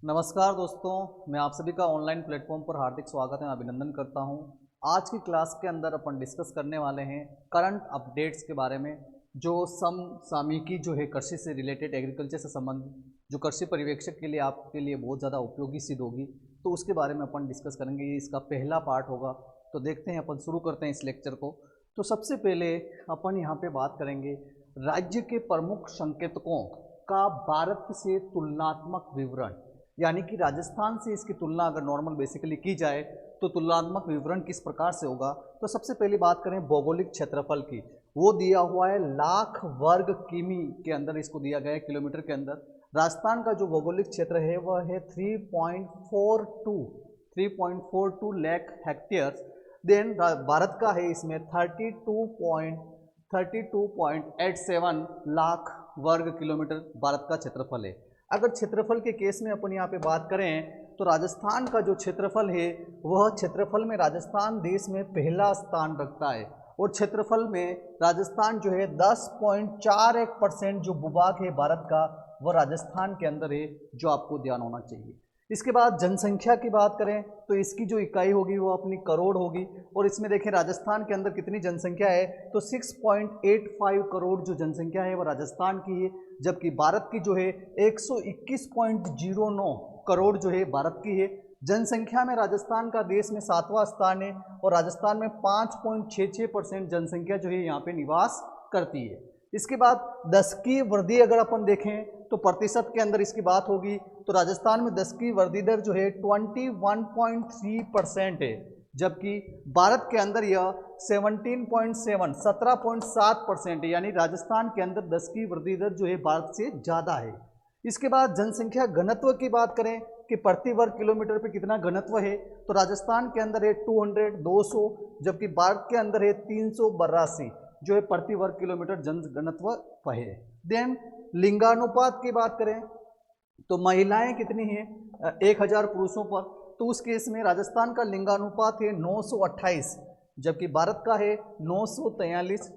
नमस्कार दोस्तों, मैं आप सभी का ऑनलाइन प्लेटफॉर्म पर हार्दिक स्वागत है, अभिनंदन करता हूं। आज की क्लास के अंदर अपन डिस्कस करने वाले हैं करंट अपडेट्स के बारे में, जो समसामयिकी जो है कृषि से रिलेटेड, एग्रीकल्चर से संबंधित, जो कृषि पर्यवेक्षक के लिए आपके लिए बहुत ज़्यादा उपयोगी सिद्ध होगी, तो उसके बारे में अपन डिस्कस करेंगे। ये इसका पहला पार्ट होगा, तो देखते हैं, अपन शुरू करते हैं इस लेक्चर को। तो सबसे पहले अपन यहाँ पे बात करेंगे राज्य के प्रमुख संकेतकों का भारत से तुलनात्मक विवरण, यानी कि राजस्थान से इसकी तुलना अगर नॉर्मल बेसिकली की जाए तो तुलनात्मक विवरण किस प्रकार से होगा। तो सबसे पहली बात करें भौगोलिक क्षेत्रफल की, वो दिया हुआ है लाख वर्ग किमी के अंदर, इसको दिया गया है किलोमीटर के अंदर। राजस्थान का जो भौगोलिक क्षेत्र है वह है 3.42 लाख हेक्टेयर्स। देन भारत का है इसमें 32.87 लाख वर्ग किलोमीटर भारत का क्षेत्रफल है। अगर क्षेत्रफल के केस में अपन यहाँ पे बात करें तो राजस्थान का जो क्षेत्रफल है वह क्षेत्रफल में राजस्थान देश में पहला स्थान रखता है, और क्षेत्रफल में राजस्थान जो है 10.41% जो भूभाग है भारत का वह राजस्थान के अंदर है, जो आपको ध्यान होना चाहिए। इसके बाद जनसंख्या की बात करें तो इसकी जो इकाई होगी वो अपनी करोड़ होगी, और इसमें देखें राजस्थान के अंदर कितनी जनसंख्या है तो 6.85 करोड़ जो जनसंख्या है वो राजस्थान की है, जबकि भारत की जो है 121.09 करोड़ जो है भारत की है। जनसंख्या में राजस्थान का देश में 7वां स्थान है, और राजस्थान में 5.66% जनसंख्या जो है यहाँ पे निवास करती है। इसके बाद 10 की वृद्धि अगर अपन देखें तो प्रतिशत के अंदर इसकी बात होगी तो राजस्थान में 10 की वृद्धि दर जो है 21.3% है, जबकि भारत के अंदर यह 17.7% है, यानी राजस्थान के अंदर 10 की वृद्धि दर जो है भारत से ज़्यादा है। इसके बाद जनसंख्या घनत्व की बात करें कि प्रति वर्ग किलोमीटर पे कितना घनत्व है तो राजस्थान के अंदर है 200, जबकि भारत के अंदर है 382 जो है प्रति वर्ग किलोमीटर जन घनत्व है। देन लिंगानुपात की बात करें तो महिलाएं कितनी हैं 1000 पुरुषों पर, तो उस केस में राजस्थान का लिंगानुपात है 928, जबकि भारत का है 943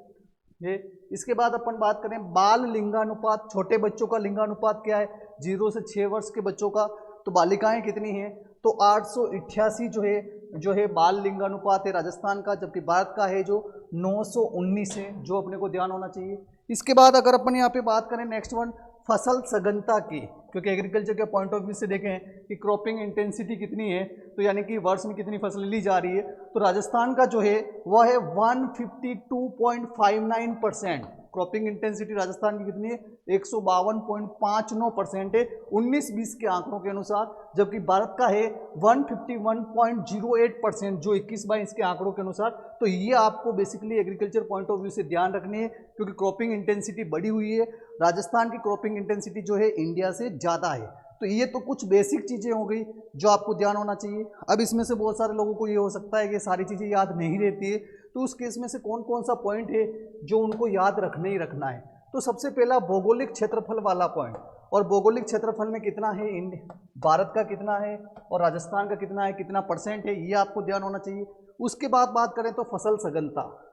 है। इसके बाद अपन बात करें बाल लिंगानुपात, छोटे बच्चों का लिंगानुपात क्या है 0 से 6 वर्ष के बच्चों का, तो बालिकाएं कितनी हैं तो 888 जो है बाल लिंगानुपात है राजस्थान का, जबकि भारत का है जो 919 है, जो अपने को ध्यान होना चाहिए। इसके बाद अगर अपन यहाँ पे बात करें नेक्स्ट वन फसल सघनता की, क्योंकि एग्रीकल्चर के पॉइंट ऑफ व्यू से देखें कि क्रॉपिंग इंटेंसिटी कितनी है, तो यानी कि वर्ष में कितनी फसल ली जा रही है, तो राजस्थान का जो है वह है 152.59%। क्रॉपिंग इंटेंसिटी राजस्थान की कितनी है 152.59% है 19-20 के आंकड़ों के अनुसार, जबकि भारत का है 151.08% जो 21-22 के आंकड़ों के अनुसार। तो ये आपको basically agriculture point of view से ध्यान रखनी है, क्योंकि क्रॉपिंग इंटेंसिटी बढ़ी हुई है, राजस्थान की क्रॉपिंग इंटेंसिटी जो है इंडिया से ज़्यादा है। तो ये तो कुछ बेसिक चीज़ें हो गई जो आपको ध्यान होना चाहिए। अब इसमें से बहुत सारे लोगों को ये हो सकता है कि सारी चीज़ें याद नहीं रहती है, तो उस केस में से कौन कौन सा पॉइंट है जो उनको याद रखना ही रखना है। तो सबसे पहला भौगोलिक क्षेत्रफल वाला पॉइंट, और भौगोलिक क्षेत्रफल में कितना है भारत का कितना है और राजस्थान का कितना है, कितना परसेंट है, ये आपको ध्यान होना चाहिए। उसके बाद बात करें तो फसल सघनता,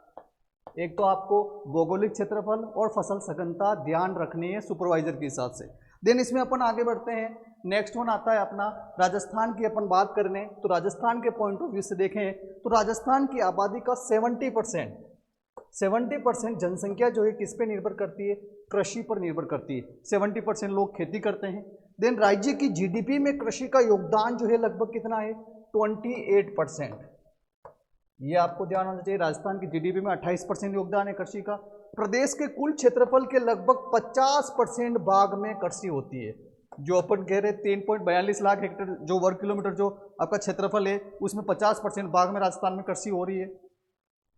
एक तो आपको भौगोलिक क्षेत्रफल और फसल सघनता ध्यान रखनी है सुपरवाइजर के हिसाब से। देन इसमें अपन आगे बढ़ते हैं, नेक्स्ट वन आता है अपना राजस्थान की। अपन बात करने तो राजस्थान के पॉइंट ऑफ व्यू से देखें तो राजस्थान की आबादी का 70% जनसंख्या जो है किस पे निर्भर करती है, कृषि पर निर्भर करती है। 70% लोग खेती करते हैं। देन राज्य की जीडीपी में कृषि का योगदान जो है लगभग कितना है 28%, ये आपको ध्यान होना चाहिए। राजस्थान की जीडीपी में 28% योगदान है कृषि का। प्रदेश के कुल क्षेत्रफल के लगभग 50% भाग में कृषि होती है, जो अपन कह रहे 3.42 लाख हेक्टेयर जो वर्ग किलोमीटर जो आपका क्षेत्रफल है उसमें 50% भाग में राजस्थान में कृषि हो रही है।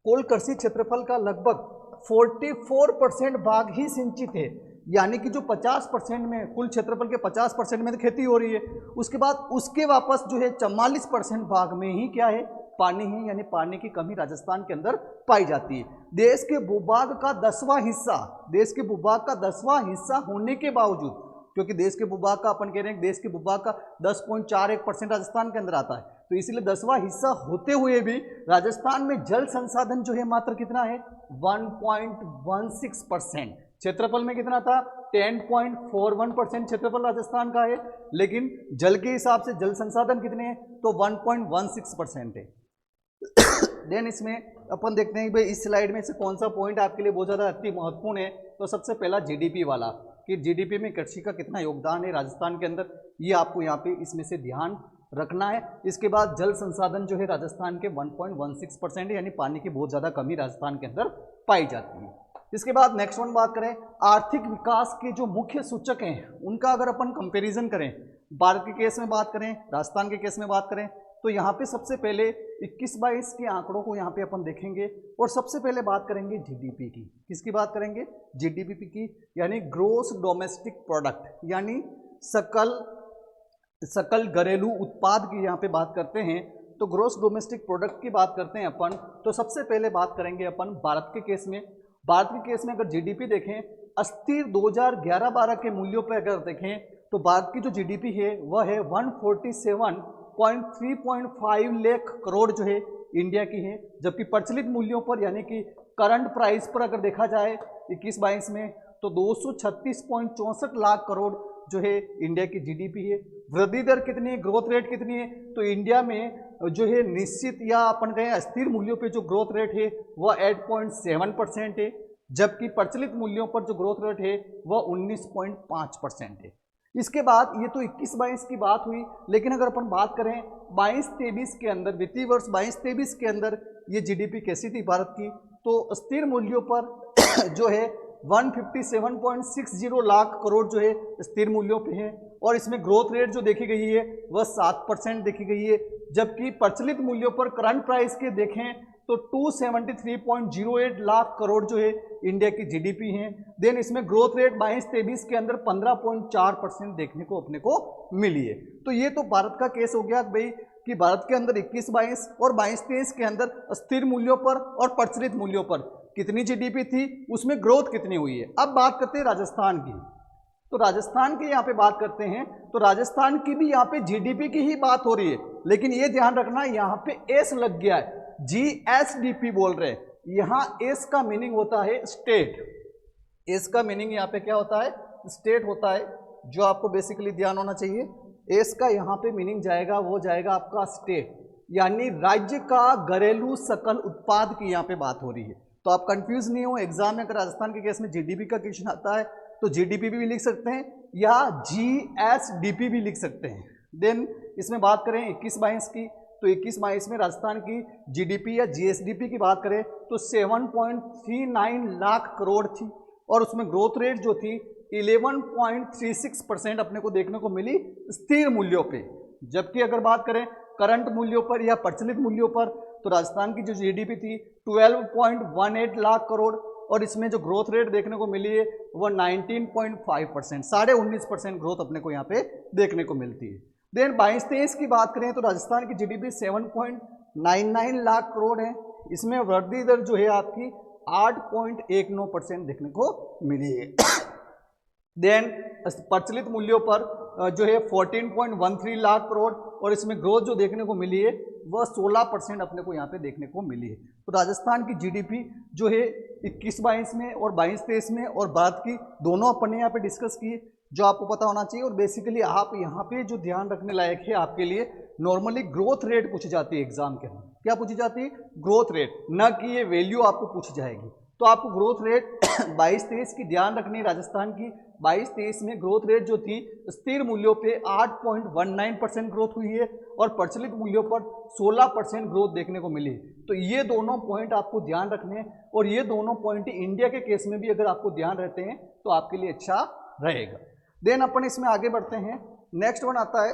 कुल कृषि क्षेत्रफल का लगभग 44% भाग ही सिंचित है, यानी कि जो 50% में कुल क्षेत्रफल के 50% में तो खेती हो रही है, उसके बाद उसके वापस जो है 44% भाग में ही क्या है पानी है, यानी पानी की कमी राजस्थान के अंदर पाई जाती है। देश के भूभाग का 10वां हिस्सा होने के बावजूद, क्योंकि देश के भूभाग का अपन कह रहे हैं देश के भूभाग का 10.41% राजस्थान के अंदर आता है, तो इसीलिए 10वां हिस्सा होते हुए भी राजस्थान में जल संसाधन जो है मात्र कितना है 1.16%। क्षेत्रफल में कितना था 10.41% क्षेत्रफल राजस्थान का है, लेकिन जल के हिसाब से जल संसाधन कितने हैं तो 1.16% है। देन इसमें अपन देखते हैं कि भाई इस स्लाइड में से कौन सा पॉइंट आपके लिए बहुत ज़्यादा अति महत्वपूर्ण है। तो सबसे पहला जीडीपी वाला, कि जीडीपी में कृषि का कितना योगदान है राजस्थान के अंदर, ये आपको यहाँ पे इसमें से ध्यान रखना है। इसके बाद जल संसाधन जो है राजस्थान के 1.16% है, यानी पानी की बहुत ज़्यादा कमी राजस्थान के अंदर पाई जाती है। इसके बाद नेक्स्ट वन बात करें, आर्थिक विकास के जो मुख्य सूचक हैं उनका अगर अपन कंपैरिजन करें, भारत के केस में बात करें, राजस्थान के केस में बात करें, तो यहाँ पे सबसे पहले 21-22 के आंकड़ों को यहाँ पे अपन देखेंगे और सबसे पहले बात करेंगे जीडीपी की। किसकी बात करेंगे? जीडीपी की, यानी ग्रोस डोमेस्टिक प्रोडक्ट, यानी सकल घरेलू उत्पाद की यहाँ पे बात करते हैं। तो ग्रोस डोमेस्टिक प्रोडक्ट की बात करते हैं अपन, तो सबसे पहले बात करेंगे अपन भारत के केस में। भारत के केस में अगर जीडीपी देखें, अस्थिर 2011-12 के मूल्यों पर अगर देखें तो भारत की जो जीडीपी है वह है 147.3.5 लाख करोड़ जो है इंडिया की है, जबकि प्रचलित मूल्यों पर यानी कि करंट प्राइस पर अगर देखा जाए 21-22 में तो 236.64 लाख करोड़ जो है इंडिया की जीडीपी है। वृद्धि दर कितनी है, ग्रोथ रेट कितनी है, तो इंडिया में जो है निश्चित या अपन कहें अस्थिर मूल्यों पे जो ग्रोथ रेट है वह 8.7% है, जबकि प्रचलित मूल्यों पर जो ग्रोथ रेट है वह 19.5% है। इसके बाद ये तो 21-22 की बात हुई, लेकिन अगर अपन बात करें 22-23 के अंदर, वित्तीय वर्ष 22-23 के अंदर ये जीडीपी कैसी थी भारत की, तो स्थिर मूल्यों पर जो है 157.60 लाख करोड़ जो है स्थिर मूल्यों पे है, और इसमें ग्रोथ रेट जो देखी गई है वह 7% देखी गई है, जबकि प्रचलित मूल्यों पर करंट प्राइस के देखें तो 273.08 लाख करोड़ जो है इंडिया की जीडीपी है। देन इसमें ग्रोथ रेट 22-23 के अंदर 15.4% देखने को अपने को मिली है। तो ये तो भारत का केस हो गया भाई कि भारत के अंदर 21-22 और 22-23 के अंदर स्थिर मूल्यों पर और प्रचलित मूल्यों पर कितनी जीडीपी थी, उसमें ग्रोथ कितनी हुई है। अब बात करते हैं राजस्थान की, तो राजस्थान की यहाँ पे बात करते हैं, तो राजस्थान की भी यहाँ पे जीडीपी की ही बात हो रही है, लेकिन ये ध्यान रखना यहाँ पे एस लग गया है, जीएसडीपी बोल रहे हैं। यहाँ एस का मीनिंग होता है स्टेट, एस का मीनिंग यहाँ पे क्या होता है, स्टेट होता है, जो आपको बेसिकली ध्यान होना चाहिए। एस का यहाँ पे मीनिंग जाएगा, वो जाएगा आपका स्टेट, यानी राज्य का घरेलू सकल उत्पाद की यहाँ पे बात हो रही है। तो आप कंफ्यूज नहीं हो, एग्जाम में अगर राजस्थान के केस में जीडीपी का क्वेश्चन आता है तो जीडीपी भी लिख सकते हैं या जीएसडीपी भी लिख सकते हैं। देन इसमें बात करें 21-22 की, तो 21-22 में राजस्थान की जीडीपी या जीएसडीपी की बात करें तो 7.39 लाख करोड़ थी, और उसमें ग्रोथ रेट जो थी 11.36% अपने को देखने को मिली स्थिर मूल्यों पे। जबकि अगर बात करें करंट मूल्यों पर या प्रचलित मूल्यों पर, तो राजस्थान की जो जीडीपी थी 12.18 लाख करोड़, और इसमें जो ग्रोथ रेट देखने को मिली है वह 19.5%, 19.5% ग्रोथ अपने को यहाँ पे देखने को मिलती है। देन 22-23 की बात करें तो राजस्थान की जीडीपी 7.99 लाख करोड़ है, इसमें वृद्धि दर जो है आपकी 8.19% देखने को मिली है। देन प्रचलित मूल्यों पर जो है 14.13 लाख करोड़, और इसमें ग्रोथ जो देखने को मिली है वह 16% अपने को यहाँ पे देखने को मिली है। तो राजस्थान की जीडीपी जो है 21-22 में और 22-23 में और भारत की दोनों अपन ने यहाँ पे डिस्कस की, जो आपको पता होना चाहिए। और बेसिकली आप यहाँ पे जो ध्यान रखने लायक है आपके लिए, नॉर्मली ग्रोथ रेट पूछी जाती है एग्जाम के अंदर। क्या पूछी जाती है? ग्रोथ रेट, न कि ये वैल्यू आपको पूछी जाएगी। तो आपको ग्रोथ रेट 22-23 की ध्यान रखनी है। राजस्थान की 22-23 में ग्रोथ रेट जो थी स्थिर मूल्यों पे 8.19% ग्रोथ हुई है, और प्रचलित मूल्यों पर 16% ग्रोथ देखने को मिली। तो ये दोनों पॉइंट आपको ध्यान रखने हैं, और ये दोनों पॉइंट इंडिया के केस में भी अगर आपको ध्यान रहते हैं तो आपके लिए अच्छा रहेगा। देन अपन इसमें आगे बढ़ते हैं। नेक्स्ट वन आता है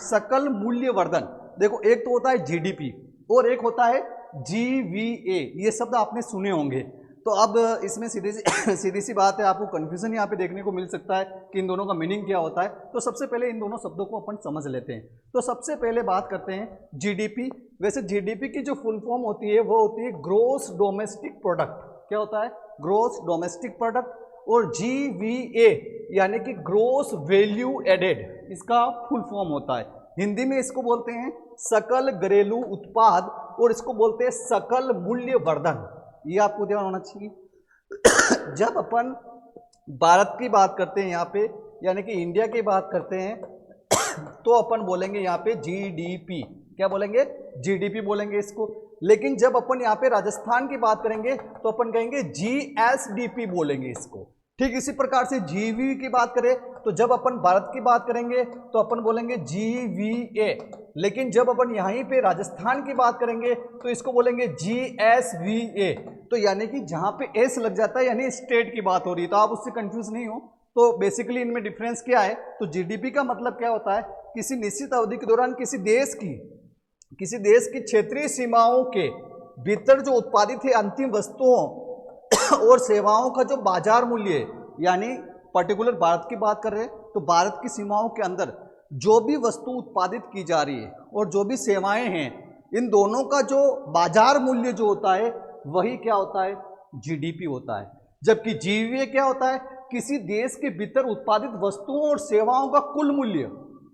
सकल मूल्य वर्धन। देखो, एक तो होता है जीडीपी और एक होता है जीवीए, ये शब्द आपने सुने होंगे। तो अब इसमें सीधी सी बात है, आपको कंफ्यूजन यहाँ पे देखने को मिल सकता है कि इन दोनों का मीनिंग क्या होता है। तो सबसे पहले इन दोनों शब्दों को अपन समझ लेते हैं। तो सबसे पहले बात करते हैं जीडीपी। वैसे जीडीपी की जो फुल फॉर्म होती है वो होती है ग्रोस डोमेस्टिक प्रोडक्ट। क्या होता है? Gross domestic product. और जीवीए यानी कि ग्रोस वैल्यू एडेड, इसका फुल फॉर्म होता है। हिंदी में इसको बोलते हैं सकल घरेलू उत्पाद, और इसको बोलते हैं सकल मूल्य वर्धन। ये आपको ध्यान होना चाहिए। जब अपन भारत की बात करते हैं यहाँ पे, यानी कि इंडिया की बात करते हैं तो अपन बोलेंगे यहाँ पे जीडीपी। क्या बोलेंगे? जीडीपी बोलेंगे इसको। लेकिन जब अपन यहाँ पे राजस्थान की बात करेंगे तो अपन कहेंगे जीएसडीपी बोलेंगे इसको। ठीक इसी प्रकार से जीवी की बात करें तो जब अपन भारत की बात करेंगे तो अपन बोलेंगे जीवीए। लेकिन जब अपन यहीं पे राजस्थान की बात करेंगे तो इसको बोलेंगे जीएसवीए। तो यानी कि जहां पे एस लग जाता है यानी स्टेट की बात हो रही है, तो आप उससे कंफ्यूज नहीं हो। तो बेसिकली इनमें डिफरेंस क्या है? तो जीडीपी का मतलब क्या होता है? किसी निश्चित अवधि के दौरान किसी देश की क्षेत्रीय सीमाओं के भीतर जो उत्पादित है अंतिम वस्तुओं और सेवाओं का जो बाजार मूल्य है, यानी पर्टिकुलर भारत की बात कर रहे हैं तो भारत की सीमाओं के अंदर जो भी वस्तु उत्पादित की जा रही है और जो भी सेवाएं हैं, इन दोनों का जो बाजार मूल्य जो होता है वही क्या होता है? जीडीपी होता है। जबकि जीवीए क्या होता है? किसी देश के भीतर उत्पादित वस्तुओं और सेवाओं का कुल मूल्य,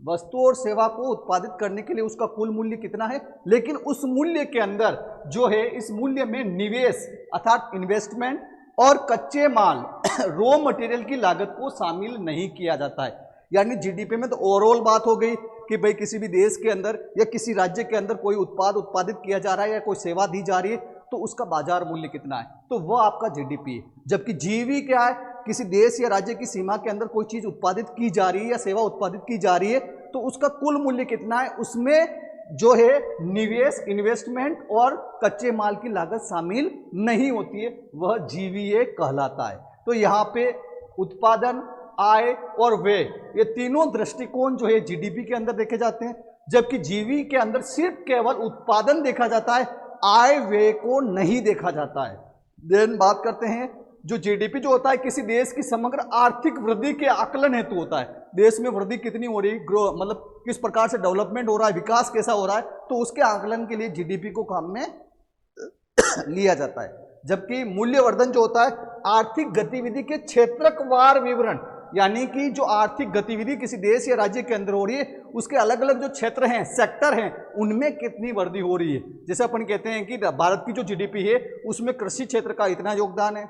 वस्तु और सेवा को उत्पादित करने के लिए उसका कुल मूल्य कितना है, लेकिन उस मूल्य के अंदर जो है इस मूल्य में निवेश अर्थात इन्वेस्टमेंट और कच्चे माल रॉ मटेरियल की लागत को शामिल नहीं किया जाता है। यानी जीडीपी में तो ओवरऑल बात हो गई कि भाई किसी भी देश के अंदर या किसी राज्य के अंदर कोई उत्पाद उत्पादित किया जा रहा है या कोई सेवा दी जा रही है तो उसका बाजार मूल्य कितना है, तो वह आपका जीडीपी है। जबकि जीवी क्या है? किसी देश या राज्य की सीमा के अंदर कोई चीज उत्पादित की जा रही है या सेवा उत्पादित की जा रही है तो उसका कुल मूल्य कितना है, उसमें जो है निवेश, इन्वेस्टमेंट और कच्चे माल की लागत शामिल नहीं होती है, वह जीवीए कहलाता है। तो यहाँ पे उत्पादन, आय और व्यय ये तीनों दृष्टिकोण जो है जीडीपी के अंदर देखे जाते हैं। जबकि जीवी के अंदर सिर्फ केवल उत्पादन देखा जाता है, आय व्यय को नहीं देखा जाता है। देन बात करते हैं जो जीडीपी जो होता है किसी देश की समग्र आर्थिक वृद्धि के आकलन हेतु होता है। देश में वृद्धि कितनी हो रही है, ग्रो मतलब किस प्रकार से डेवलपमेंट हो रहा है, विकास कैसा हो रहा है, तो उसके आकलन के लिए जीडीपी को काम में लिया जाता है। जबकि मूल्यवर्धन जो होता है आर्थिक गतिविधि के क्षेत्रवार विवरण, यानी कि जो आर्थिक गतिविधि किसी देश या राज्य के अंदर हो रही है उसके अलग अलग जो क्षेत्र हैं, सेक्टर हैं, उनमें कितनी वृद्धि हो रही है। जैसे अपन कहते हैं कि भारत की जो जीडीपी है उसमें कृषि क्षेत्र का इतना योगदान है,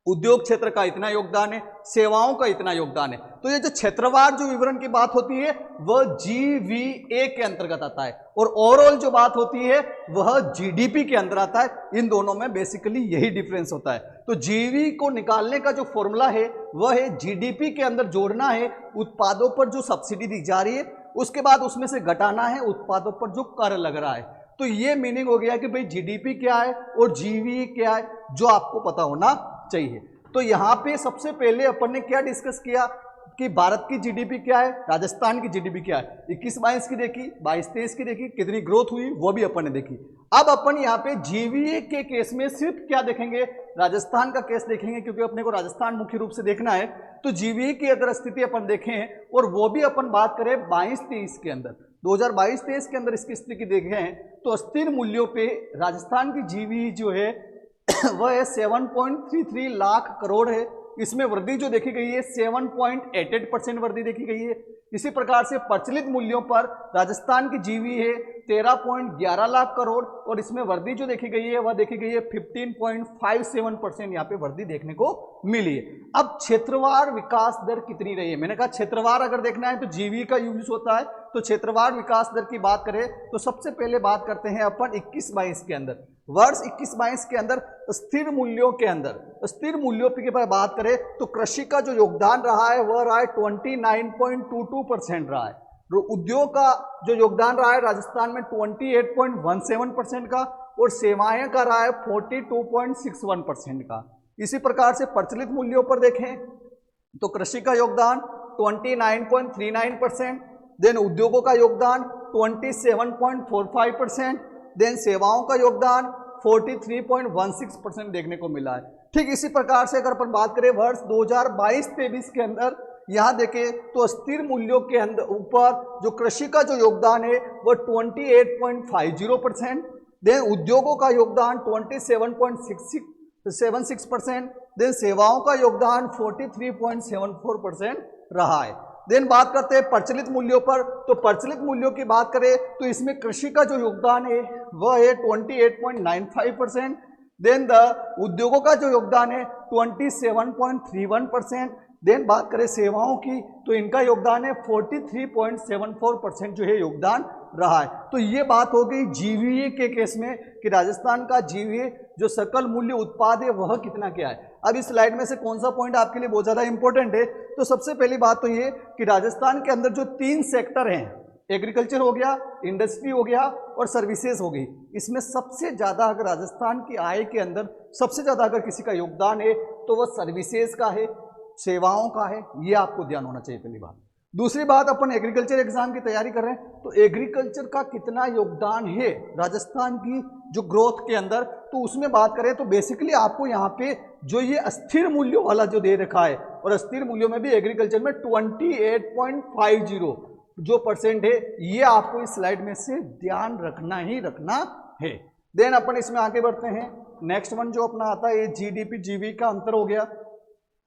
उद्योग क्षेत्र का इतना योगदान है, सेवाओं का इतना योगदान है। तो ये जो क्षेत्रवार जो विवरण की बात होती है वह जीवीए के अंतर्गत आता है और ओवरऑल जो बात होती है वह जीडीपी के अंदर आता है। इन दोनों में बेसिकली यही डिफरेंस होता है। तो जीवी को निकालने का जो फॉर्मूला है वह है जीडीपी के अंदर जोड़ना है उत्पादों पर जो सब्सिडी दी जा रही है, उसके बाद उसमें से घटाना है उत्पादों पर जो कर लग रहा है। तो ये मीनिंग हो गया कि भाई जीडीपी क्या है और जीवी क्या है, जो आपको पता होना चाहिए। तो यहाँ पे सबसे पहले अपन ने क्या डिस्कस किया कि भारत की जीडीपी क्या है, राजस्थान की जीडीपी क्या है, 21-22 की देखी, 22-23 की देखी, कितनी ग्रोथ हुई वो भी अपन ने देखी। अब अपन यहाँ पे जीवीए के केस में सिर्फ क्या देखेंगे, राजस्थान का केस देखेंगे, क्योंकि अपने को राजस्थान मुख्य रूप से देखना है। तो जीवीए की अगर स्थिति अपन देखें और वो भी अपन बात करें 22-23 के अंदर, 2022-23 के अंदर इसकी स्थिति देखें तो अस्थिर मूल्यों पे राजस्थान की जीवी जो है वह है 7.33 लाख करोड़ है। इसमें वृद्धि जो देखी गई है 7.88% वृद्धि देखी गई है। इसी प्रकार से प्रचलित मूल्यों पर राजस्थान की जीवी है 13.11 लाख करोड़ और इसमें वृद्धि जो देखी गई है वह देखी गई है 15.57% यहाँ पे वृद्धि देखने को मिली है। अब क्षेत्रवार विकास दर कितनी रही है, मैंने कहा क्षेत्रवार अगर देखना है तो जीवी का यूज होता है। तो क्षेत्रवार विकास दर की बात करें तो सबसे पहले बात करते हैं अपन 21-22 के अंदर, वर्ष 21-22 के अंदर स्थिर मूल्यों के अंदर, स्थिर मूल्यों की बात करें तो कृषि का जो योगदान रहा है वह रहा है 29.22% रहा है। उद्योग का जो योगदान रहा है राजस्थान में 28.17% का और सेवाएं का रहा है 42.61% का। इसी प्रकार से प्रचलित मूल्यों पर देखें तो कृषि का योगदान 29.39%, देन उद्योगों का योगदान 27.45%, देन सेवाओं का योगदान 43.16% देखने को मिला है। ठीक इसी प्रकार से अगर अपन बात करें वर्ष 2022-23 के अंदर, यहाँ देखें तो स्थिर मूल्यों के अंदर ऊपर जो कृषि का जो योगदान है वह 28.50%, देन उद्योगों का योगदान 27.76%, देन सेवाओं का योगदान 43.74% रहा है। देन बात करते हैं प्रचलित मूल्यों पर, तो प्रचलित मूल्यों की बात करें तो इसमें कृषि का जो योगदान है वह है 28.95%, देन द उद्योगों का जो योगदान है 27.31%। देन बात करें सेवाओं की तो इनका योगदान है 43.74% जो है योगदान रहा है। तो ये बात हो गई जीवीए के केस में कि राजस्थान का जीवीए जो सकल मूल्य उत्पाद है वह कितना क्या है। अब इस स्लाइड में से कौन सा पॉइंट आपके लिए बहुत ज़्यादा इंपॉर्टेंट है, तो सबसे पहली बात तो ये कि राजस्थान के अंदर जो 3 सेक्टर हैं, एग्रीकल्चर हो गया, इंडस्ट्री हो गया और सर्विसेज हो गई, इसमें सबसे ज़्यादा अगर राजस्थान की आय के अंदर सबसे ज़्यादा अगर किसी का योगदान है तो वह सर्विसेज का है, सेवाओं का है। ये आपको ध्यान होना चाहिए पहली बात। दूसरी बात, अपन एग्रीकल्चर एग्जाम की तैयारी कर रहे हैं तो एग्रीकल्चर का कितना योगदान है राजस्थान की जो ग्रोथ के अंदर, तो उसमें बात करें तो बेसिकली आपको यहाँ पे जो ये अस्थिर मूल्यों वाला जो दे रखा है, और अस्थिर मूल्यों में भी एग्रीकल्चर में 28.50 जो परसेंट है, ये आपको इस स्लाइड में से ध्यान रखना ही रखना है। देन अपन इसमें आगे बढ़ते हैं। नेक्स्ट वन जो अपना आता है जीडीपी जीवी का अंतर हो गया।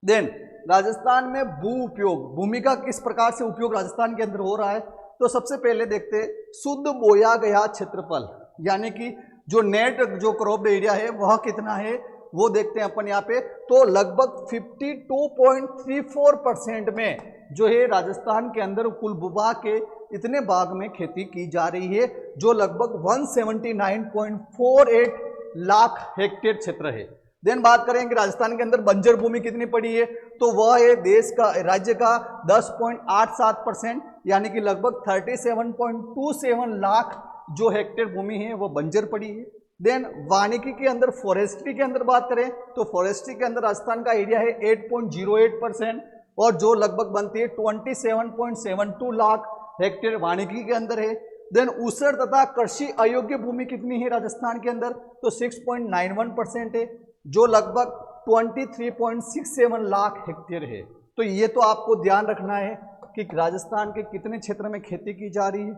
देन राजस्थान में भू उपयोग, भूमि का किस प्रकार से उपयोग राजस्थान के अंदर हो रहा है, तो सबसे पहले देखते हैं शुद्ध बोया गया क्षेत्रफल, यानी कि जो नेट जो क्रॉप्ड एरिया है वह कितना है वो देखते हैं अपन यहाँ पे। तो लगभग 52.34% में जो है राजस्थान के अंदर कुल भूभाग के इतने भाग में खेती की जा रही है, जो लगभग 179.48 लाख हेक्टेयर क्षेत्र है। देन बात करें कि राजस्थान के अंदर बंजर भूमि कितनी पड़ी है, तो वह है देश का राज्य का 10.87%, यानी कि लगभग 37.27 लाख जो हेक्टेयर भूमि है वो बंजर पड़ी है। देन वानिकी के अंदर फॉरेस्ट्री के अंदर बात करें तो फॉरेस्ट्री के अंदर राजस्थान का एरिया है 8.08% और जो लगभग बनती है 27.72 लाख हेक्टेयर वानिकी के अंदर है। देन ऊसर तथा कृषि अयोग्य भूमि कितनी है राजस्थान के अंदर, तो 6.91% है, जो लगभग 23.67 लाख हेक्टेयर है। तो ये तो आपको ध्यान रखना है कि राजस्थान के कितने क्षेत्र में खेती की जा रही है,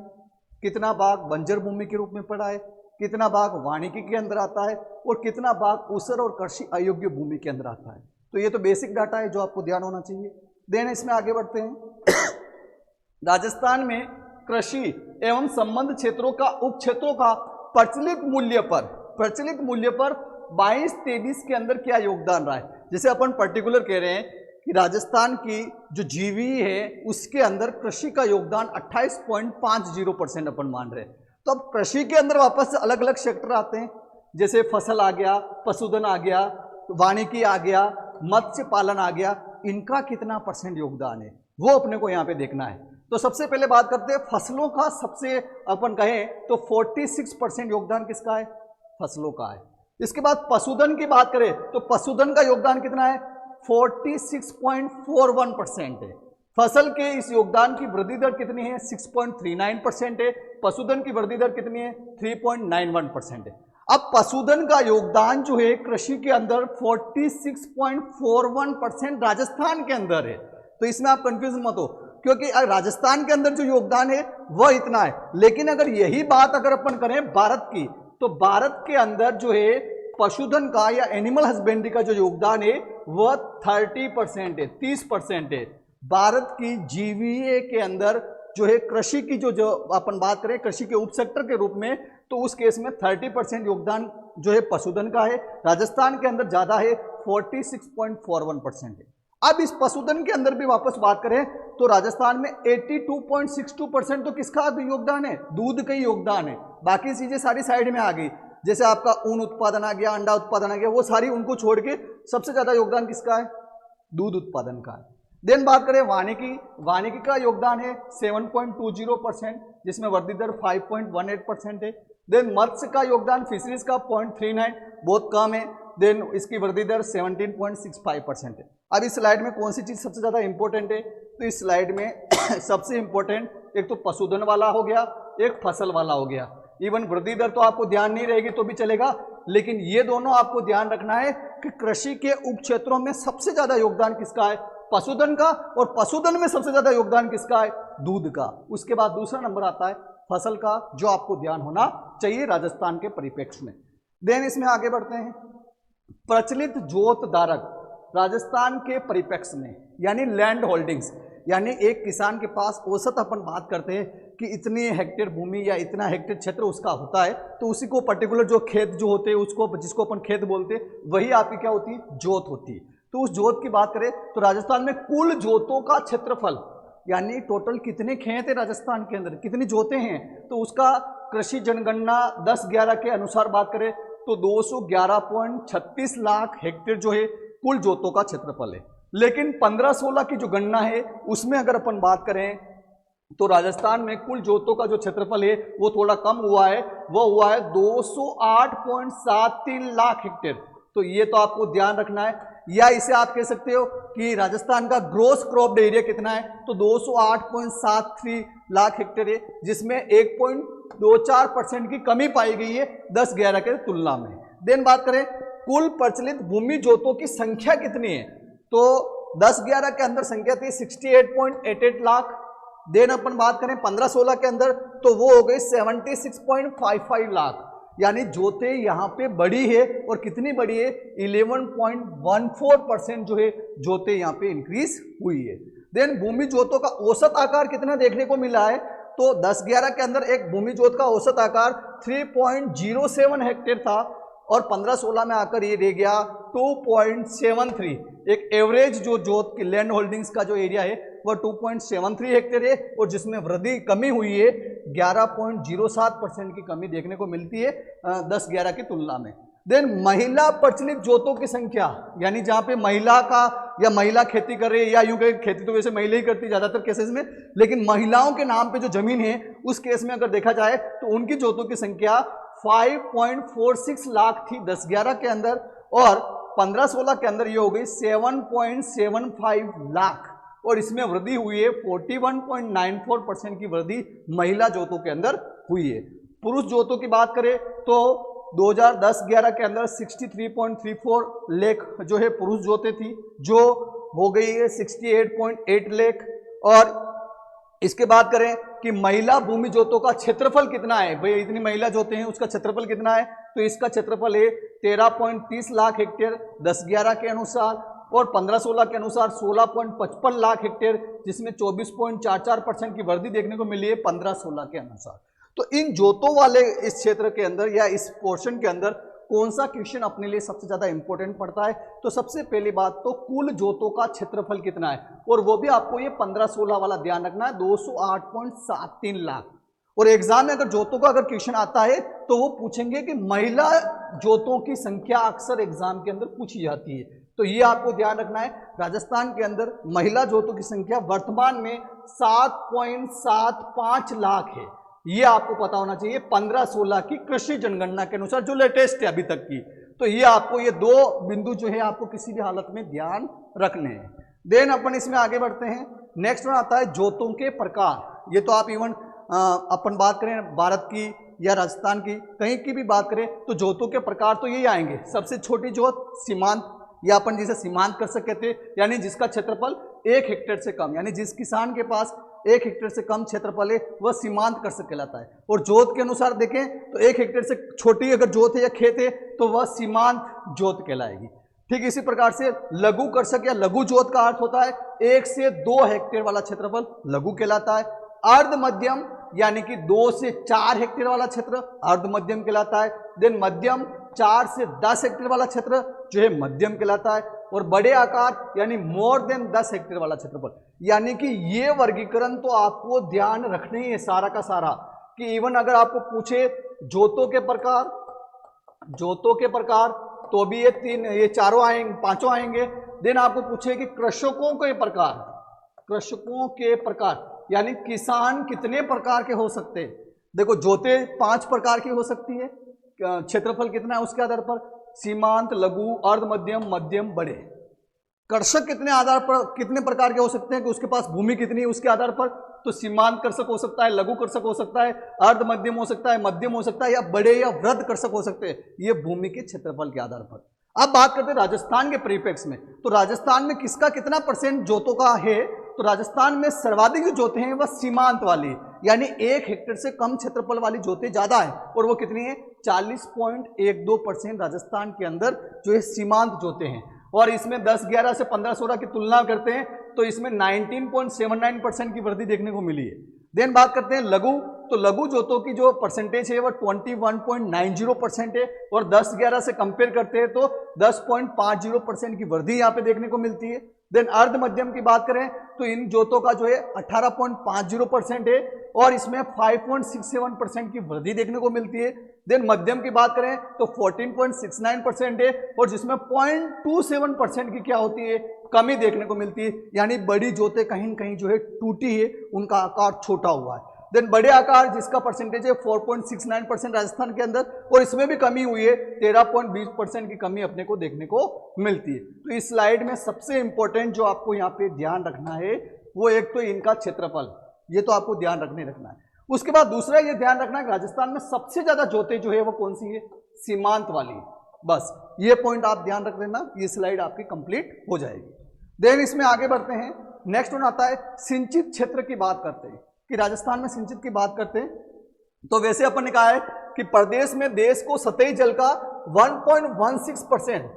कितना भाग बंजर भूमि के रूप में पड़ा है, कितना भाग वानिकी के अंदर आता है और कितना भाग ऊसर और कृषि अयोग्य भूमि के अंदर आता है। तो ये तो बेसिक डाटा है जो आपको ध्यान होना चाहिए। देन इसमें आगे बढ़ते हैं। राजस्थान में कृषि एवं संबंध क्षेत्रों का उप क्षेत्रों का प्रचलित मूल्य पर 22-23 के अंदर क्या योगदान रहा है। जैसे अपन पर्टिकुलर कह रहे हैं कि राजस्थान की जो जीवी है उसके अंदर कृषि का योगदान 28.50% अपन मान रहे हैं। तो अब कृषि के अंदर वापस से अलग अलग सेक्टर आते हैं, जैसे फसल आ गया, पशुधन आ गया, वानिकी आ गया, मत्स्य पालन आ गया, इनका कितना परसेंट योगदान है वो अपने को यहाँ पे देखना है। तो सबसे पहले बात करते हैं फसलों का। सबसे अपन कहें तो 46% योगदान किसका है, फसलों का है। इसके बाद पशुधन की बात करें तो पशुधन का योगदान कितना है, 46.41% है। फसल के इस योगदान की वृद्धि दर कितनी है, 6.39% है। पशुधन की वृद्धि दर कितनी है, 3.91% है। अब पशुधन का योगदान जो है कृषि के अंदर 46.41% राजस्थान के अंदर है। तो इसमें आप कंफ्यूज मत हो, क्योंकि राजस्थान के अंदर जो योगदान है वह इतना है, लेकिन अगर यही बात अगर अपन करें भारत की, तो भारत के अंदर जो है पशुधन का या एनिमल हस्बेंड्री का जो योगदान है वह 30% है, 30% है। भारत की जीवीए के अंदर जो है कृषि की जो अपन बात करें कृषि के उप सेक्टर के रूप में, तो उस केस में 30% योगदान जो है पशुधन का है। राजस्थान के अंदर ज्यादा है, 46.41% है। अब इस पशुधन के अंदर भी वापस बात करें तो राजस्थान में 82.62% तो किसका योगदान है, दूध का ही योगदान है। बाकी चीजें सारी साइड में आ गई, जैसे आपका ऊन उत्पादन आ गया, अंडा उत्पादन आ गया, वो सारी उनको छोड़ के सबसे ज्यादा योगदान किसका है, दूध उत्पादन का है। देन बात करें वानिकी का योगदान है 7.20%, जिसमें वृद्धि दर 5.18% है। देन मत्स्य का योगदान फिशरीज का 0.39, बहुत कम है। देन इसकी वृद्धि दर 17.65% है। अब इस स्लाइड में कौन सी चीज सबसे ज्यादा इंपॉर्टेंट है, तो इस स्लाइड में सबसे इंपॉर्टेंट एक तो पशुधन वाला हो गया, एक फसल वाला हो गया। इवन वृद्धि दर तो आपको ध्यान नहीं रहेगी तो भी चलेगा, लेकिन ये दोनों आपको ध्यान रखना है कि कृषि के उप क्षेत्रों में सबसे ज्यादा योगदान किसका है, पशुधन का, और पशुधन में सबसे ज्यादा योगदान किसका है, दूध का। उसके बाद दूसरा नंबर आता है फसल का, जो आपको ध्यान होना चाहिए राजस्थान के परिप्रेक्ष्य में। देन इसमें आगे बढ़ते हैं। प्रचलित जोत धारक राजस्थान के परिप्रेक्ष्य में, यानी लैंड होल्डिंग्स, यानी एक किसान के पास औसत अपन बात करते हैं कि इतनी हेक्टेयर भूमि या इतना हेक्टेयर क्षेत्र उसका होता है, तो उसी को पर्टिकुलर जो खेत जो होते हैं उसको, जिसको अपन खेत बोलते हैं, वही आपकी क्या होती है, जोत होती है। तो उस जोत की बात करें तो राजस्थान में कुल जोतों का क्षेत्रफल, यानी टोटल कितने खेत है राजस्थान के अंदर, कितनी जोतें हैं, तो उसका कृषि जनगणना 10/11 के अनुसार बात करें तो 211.36 लाख हेक्टेयर जो है कुल जोतों का क्षेत्रफल है। लेकिन 15-16 की जो गणना है उसमें अगर अपन बात करें तो राजस्थान में कुल जोतों का जो क्षेत्रफल है वो थोड़ा कम हुआ है, वो हुआ है 208.73 लाख हेक्टेयर। तो ये तो आपको ध्यान रखना है, या इसे आप कह सकते हो कि राजस्थान का ग्रोस क्रॉप्ड एरिया कितना है, तो 208.73 लाख हेक्टेयर है, जिसमें 1.24% की कमी पाई गई है 10/11 के तुलना में। देन बात करें कुल प्रचलित भूमि जोतों की संख्या कितनी है, तो 10/11 के अंदर संख्या थी 68.88 लाख। देन अपन बात करें 15-16 के अंदर तो वो हो गई 76.55 लाख, यानी जोते यहाँ पे बड़ी है, और कितनी बड़ी है, 11.14% जो है जोते यहाँ पे इंक्रीज हुई है। देन भूमि जोतों का औसत आकार कितना देखने को मिला है, तो 10/11 के अंदर एक भूमि जोत का औसत आकार 3.07 हेक्टेयर था, और 15-16 में आकर ये रह गया 2.73। एक एवरेज जो जोत की लैंड होल्डिंग्स का जो एरिया है वह 2.73 हेक्टेयर है, और जिसमें वृद्धि कमी हुई है 11.07% की कमी देखने को मिलती है 10/11 की तुलना में। देन महिला प्रचलित जोतों की संख्या, यानी जहां पे महिला का या महिला खेती कर रही है, या यूं कहें खेती तो वैसे महिला ही करती है ज्यादातर केसेस में, लेकिन महिलाओं के नाम पे जो जमीन है उस केस में अगर देखा जाए तो उनकी जोतों की संख्या 5.46 लाख थी 10/11 के अंदर, और 15-16 के अंदर ये हो गई 7.75 लाख, और इसमें वृद्धि हुई है 41.94% की वृद्धि महिला जोतों के अंदर हुई है। पुरुष जोतों की बात करें तो 2010-11 के अंदर 63.34 लाख जो है पुरुष जोते थी, जो हो गई है 68.8 लाख। और इसके बात करें कि महिला भूमि जोतों का क्षेत्रफल कितना है, भाई इतनी महिला जोते हैं उसका क्षेत्रफल कितना है, तो इसका क्षेत्रफल है 13.30 लाख हेक्टेयर 10/11 के अनुसार, और 15-16 के अनुसार 16.55 लाख हेक्टेयर, जिसमें 24.44% की वृद्धि देखने को मिली है 15-16 के अनुसार। तो इन जोतों वाले इस क्षेत्र के अंदर या इस पोर्शन के अंदर कौन सा क्वेश्चन अपने लिए सबसे ज्यादा इंपॉर्टेंट पड़ता है, तो सबसे पहली बात तो कुल जोतों का क्षेत्रफल कितना है, और वो भी आपको ये 15-16 वाला ध्यान रखना है 208.73 लाख। और एग्जाम में अगर जोतों का अगर क्वेश्चन आता है तो वो पूछेंगे कि महिला जोतों की संख्या अक्सर एग्जाम के अंदर पूछी जाती है, तो ये आपको ध्यान रखना है। राजस्थान के अंदर महिला जोतों की संख्या वर्तमान में 7.75 लाख है, ये आपको पता होना चाहिए 15-16 की कृषि जनगणना के अनुसार जो लेटेस्ट है अभी तक की। तो ये आपको ये दो बिंदु जो है आपको किसी भी हालत में ध्यान रखने हैं। देन अपन इसमें आगे बढ़ते हैं। नेक्स्ट वन आता है जोतों के प्रकार। ये तो आप इवन अपन बात करें भारत की या राजस्थान की कहीं की भी बात करें तो जोतों के प्रकार तो यही आएंगे। सबसे छोटी जोत सीमांत, या अपन जिसे सीमांत कर सकते थे, यानी जिसका क्षेत्रफल 1 हेक्टेयर से कम, यानी जिस किसान के पास 1 हेक्टेयर से कम क्षेत्रफल है वह सीमांत कृषक कहलाता है। और जोत के अनुसार देखें तो 1 हेक्टेयर से छोटी अगर जोत है या खेत है तो वह सीमांत जोत कहलाएगी। ठीक इसी प्रकार से लघु कृषक या लघु जोत का अर्थ होता है 1 से 2 हेक्टेयर वाला क्षेत्रफल लघु कहलाता है। अर्ध मध्यम यानी कि 2 से 4 हेक्टेयर वाला क्षेत्र अर्ध मध्यम कहलाता है। देन मध्यम 4 से 10 हेक्टेयर वाला क्षेत्र जो है मध्यम कहलाता है। और बड़े आकार यानी मोर देन 10 हेक्टेयर वाला क्षेत्रफल, यानी कि ये वर्गीकरण तो आपको ध्यान रखने ही है सारा का सारा, कि इवन अगर आपको पूछे जोतों के प्रकार तो भी ये चारों आएंगे, पांचों आएंगे। देन आपको पूछे कि कृषकों के प्रकार यानी किसान कितने प्रकार के हो सकते हैं। देखो जोते 5 प्रकार की हो सकती है, क्षेत्रफल कितना है उसके आधार पर, सीमांत, लघु, अर्ध मध्यम, मध्यम, बड़े। कृषक कितने आधार पर कितने प्रकार के हो सकते हैं कि उसके पास भूमि कितनी है उसके आधार पर, तो सीमांत कृषक हो सकता है, लघु कृषक हो सकता है, अर्ध मध्यम हो सकता है, मध्यम हो सकता है, या बड़े या वृद्ध कृषक हो सकते हैं, ये भूमि के क्षेत्रफल के आधार पर। अब बात करते हैं राजस्थान के परिप्रेक्ष्य में, तो राजस्थान में किसका कितना % जोतों का है, तो राजस्थान में सर्वाधिक जो जोते हैं वह सीमांत वाली, यानी 1 हेक्टेयर से कम क्षेत्रफल वाली जोते ज्यादा है, और वो कितनी है 40.12% राजस्थान के अंदर जो है सीमांत जोते हैं। और इसमें 10, 11 से 15, 16 की तुलना करते हैं तो इसमें 19.79% की वृद्धि देखने को मिली है। देन बात करते हैं लघु, तो लघु जोतों की जो परसेंटेज है वो 21.90% है और 10, 11 से कंपेयर करते हैं तो 10.50% की वृद्धि यहाँ पे देखने को मिलती है। देन अर्ध मध्यम की बात करें तो इन जोतों का जो है 18.50% है और इसमें 5.67% की वृद्धि देखने को मिलती है। देन मध्यम की बात करें तो 14.69% है और जिसमें 0.27% की क्या होती है, कमी देखने को मिलती है, यानी बड़ी जोतें कहीं न कहीं जो है टूटी है, उनका आकार छोटा हुआ है। देन बड़े आकार जिसका परसेंटेज है 4.69% राजस्थान के अंदर और इसमें भी कमी हुई है, 13.20% की कमी अपने को देखने को मिलती है। तो इस स्लाइड में सबसे इंपॉर्टेंट जो आपको यहाँ पे ध्यान रखना है वो एक तो इनका क्षेत्रफल, ये तो आपको ध्यान रखना है। उसके बाद दूसरा ये ध्यान रखना है राजस्थान में सबसे ज्यादा जोतें जो है वो कौन सी है, सीमांत वाली। बस ये पॉइंट आप ध्यान रख लेना, ये स्लाइड आपकी कंप्लीट हो जाएगी। देन इसमें आगे बढ़ते हैं, नेक्स्ट वन आता है सिंचित क्षेत्र की बात करते हैं कि राजस्थान में सिंचित की बात करते हैं तो वैसे अपन ने कहा है कि प्रदेश में देश को सतही जल का 1.16%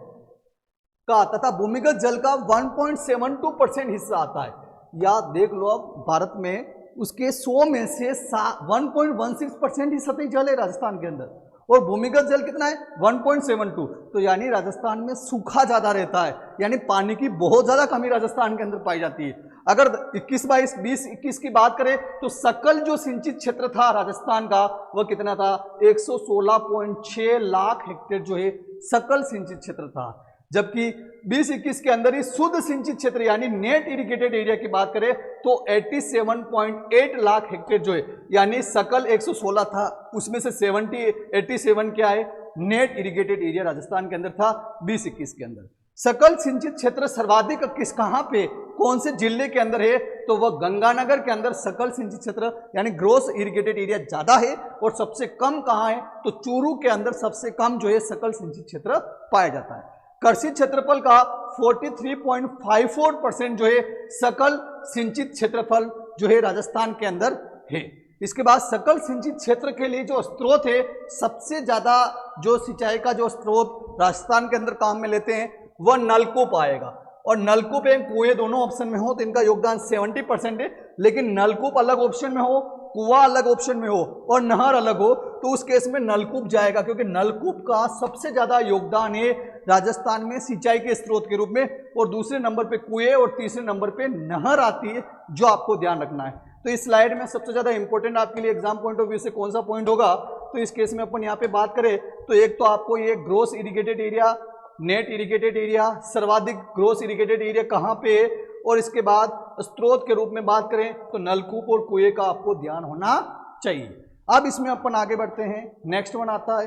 का तथा भूमिगत जल का 1.72% हिस्सा आता है। या देख लो अब भारत में उसके 100 में से 1.16% ही सतही जल है राजस्थान के अंदर और भूमिगत जल कितना है 1.72। तो यानी राजस्थान में सूखा ज्यादा रहता है, यानी पानी की बहुत ज्यादा कमी राजस्थान के अंदर पाई जाती है। अगर 20-21 की बात करें तो सकल जो सिंचित क्षेत्र था राजस्थान का वह कितना था, 116.6 लाख हेक्टेयर जो है सकल सिंचित क्षेत्र था। जबकि 20-21 के अंदर ही शुद्ध सिंचित क्षेत्र यानी नेट इरिगेटेड एरिया की बात करें तो 87.8 लाख हेक्टेयर जो है, यानी सकल 116 था उसमें से 87 क्या है, नेट इरिगेटेड एरिया राजस्थान के अंदर था 20-21 के अंदर। सकल सिंचित क्षेत्र सर्वाधिक कहाँ पे, कौन से जिले के अंदर है, तो वह गंगानगर के अंदर सकल सिंचित क्षेत्र यानी ग्रोस इरिगेटेड एरिया ज्यादा है और सबसे कम कहाँ है, तो चूरू के अंदर सबसे कम जो है सकल सिंचित क्षेत्र पाया जाता है। कृषि क्षेत्रफल का 43.54% जो है सकल सिंचित क्षेत्रफल जो है राजस्थान के अंदर है। इसके बाद सकल सिंचित क्षेत्र के लिए जो स्रोत है, सबसे ज्यादा जो सिंचाई का जो स्रोत राजस्थान के अंदर काम में लेते हैं वह नलकूप आएगा और नलकूप एवं कुएं दोनों ऑप्शन में हो तो इनका योगदान 70% है। लेकिन नलकूप अलग ऑप्शन में हो, कुआं अलग ऑप्शन में हो और नहर अलग हो तो उस केस में नलकूप जाएगा, क्योंकि नलकूप का सबसे ज्यादा योगदान है राजस्थान में सिंचाई के स्रोत के रूप में और दूसरे नंबर पे कुएं और तीसरे नंबर पे नहर आती है, जो आपको ध्यान रखना है। तो इस स्लाइड में सबसे ज्यादा इंपॉर्टेंट आपके लिए एग्जाम पॉइंट ऑफ व्यू से कौन सा पॉइंट होगा, तो इस केस में अपन यहाँ पे बात करें तो एक तो आपको ये gross irrigated area, net irrigated area, सर्वाधिक ग्रोस इरिगेटेड एरिया कहाँ पे है और इसके बाद स्रोत के रूप में बात करें तो नलकूप और कुएं का आपको ध्यान होना चाहिए। अब इसमें अपन आगे बढ़ते हैं, नेक्स्ट वन आता है,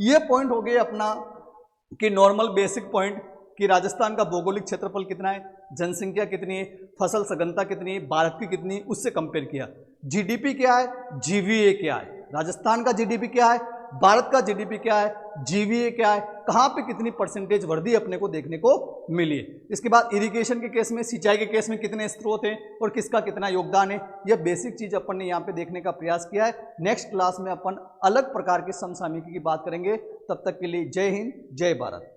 ये पॉइंट हो गए अपना कि नॉर्मल बेसिक पॉइंट कि राजस्थान का भौगोलिक क्षेत्रफल कितना है, जनसंख्या कितनी है, फसल सघनता कितनी है, भारत की कितनी, उससे कंपेयर किया। जीडीपी क्या है, जीवीए क्या है, राजस्थान का जीडीपी क्या है, भारत का जीडीपी क्या है, जीवीए क्या है, कहाँ पे कितनी परसेंटेज वृद्धि अपने को देखने को मिली है। इसके बाद इरिगेशन के केस में, सिंचाई के केस में कितने स्रोत हैं और किसका कितना योगदान है, यह बेसिक चीज अपन ने यहाँ पे देखने का प्रयास किया है। नेक्स्ट क्लास में अपन अलग प्रकार के समसामयिकी की बात करेंगे। तब तक के लिए जय हिंद, जय भारत।